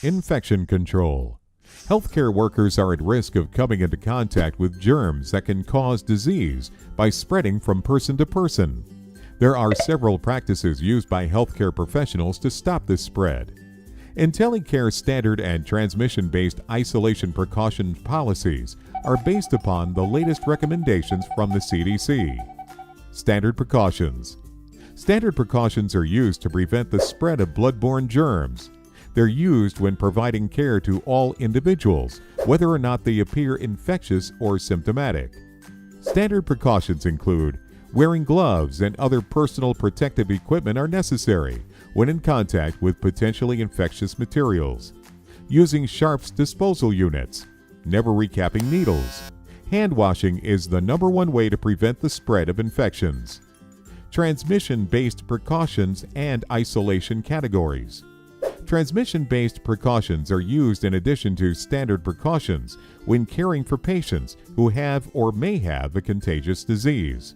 Infection control. Healthcare workers are at risk of coming into contact with germs that can cause disease by spreading from person to person. There are several practices used by healthcare professionals to stop this spread. IntelliCare standard and transmission-based isolation precaution policies are based upon the latest recommendations from the CDC. Standard precautions. Standard precautions are used to prevent the spread of bloodborne germs. They're used when providing care to all individuals, whether or not they appear infectious or symptomatic. Standard precautions include wearing gloves and other personal protective equipment are necessary when in contact with potentially infectious materials, using sharps disposal units, never recapping needles. Hand washing is the #1 way to prevent the spread of infections. Transmission-based precautions and isolation categories. Transmission-based precautions are used in addition to standard precautions when caring for patients who have or may have a contagious disease.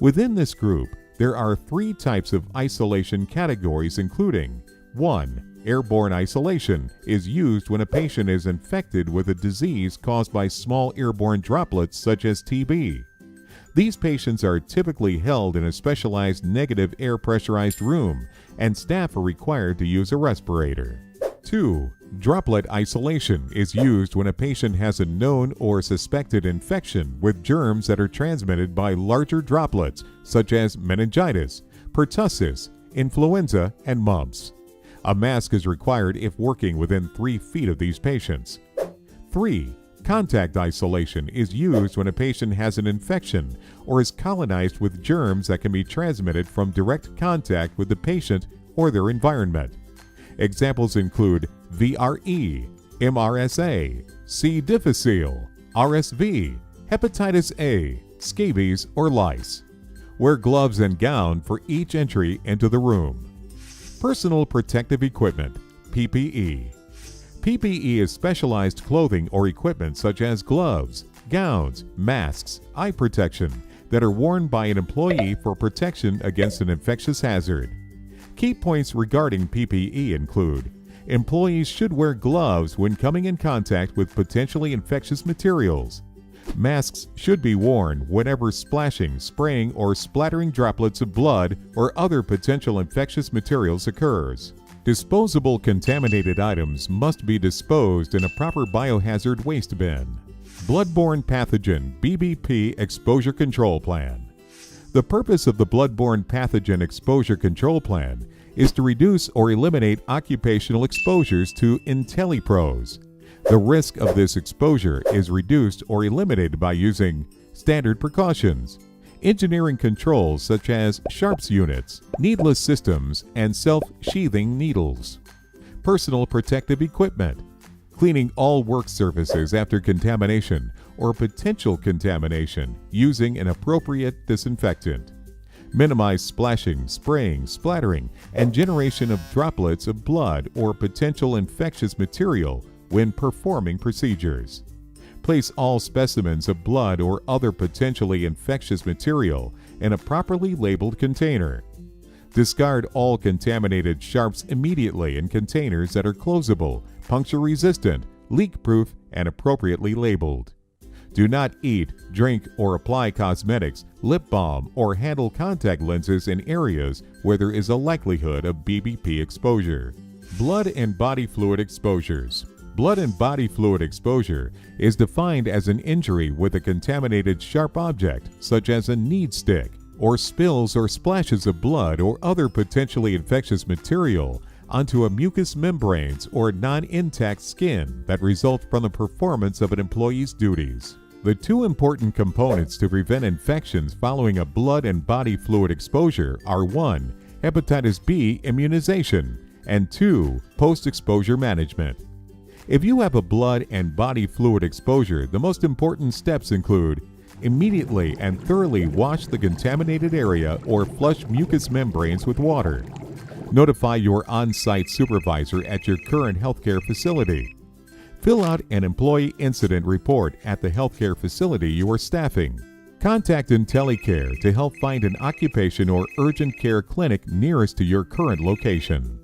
Within this group, there are 3 types of isolation categories including 1. Airborne isolation is used when a patient is infected with a disease caused by small airborne droplets such as TB. These patients are typically held in a specialized negative air pressurized room, and staff are required to use a respirator. 2. Droplet isolation is used when a patient has a known or suspected infection with germs that are transmitted by larger droplets such as meningitis, pertussis, influenza, and mumps. A mask is required if working within 3 feet of these patients. 3. Contact isolation is used when a patient has an infection or is colonized with germs that can be transmitted from direct contact with the patient or their environment. Examples include VRE, MRSA, C. difficile, RSV, hepatitis A, scabies, or lice. Wear gloves and gown for each entry into the room. Personal protective equipment, PPE. PPE is specialized clothing or equipment such as gloves, gowns, masks, eye protection that are worn by an employee for protection against an infectious hazard. Key points regarding PPE include: employees should wear gloves when coming in contact with potentially infectious materials. Masks should be worn whenever splashing, spraying, or splattering droplets of blood or other potential infectious materials occurs. Disposable contaminated items must be disposed in a proper biohazard waste bin. Bloodborne Pathogen (BBP) Exposure Control Plan. The purpose of the Bloodborne Pathogen Exposure Control Plan is to reduce or eliminate occupational exposures to IntelliPros. The risk of this exposure is reduced or eliminated by using standard precautions, engineering controls such as sharps units, needless systems, and self-sheathing needles. Personal protective equipment, cleaning all work surfaces after contamination or potential contamination using an appropriate disinfectant. Minimize splashing, spraying, splattering, and generation of droplets of blood or potential infectious material when performing procedures. Place all specimens of blood or other potentially infectious material in a properly labeled container. Discard all contaminated sharps immediately in containers that are closable, puncture-resistant, leak-proof, and appropriately labeled. Do not eat, drink, or apply cosmetics, lip balm, or handle contact lenses in areas where there is a likelihood of BBP exposure. Blood and body fluid exposures. Blood and body fluid exposure is defined as an injury with a contaminated sharp object, such as a knead stick, or spills or splashes of blood or other potentially infectious material onto a mucous membranes or non-intact skin that result from the performance of an employee's duties. The 2 important components to prevent infections following a blood and body fluid exposure are 1. Hepatitis B immunization, and 2. Post-exposure management. If you have a blood and body fluid exposure, the most important steps include immediately and thoroughly wash the contaminated area or flush mucous membranes with water. Notify your on-site supervisor at your current healthcare facility. Fill out an employee incident report at the healthcare facility you are staffing. Contact IntelliCare to help find an occupation or urgent care clinic nearest to your current location.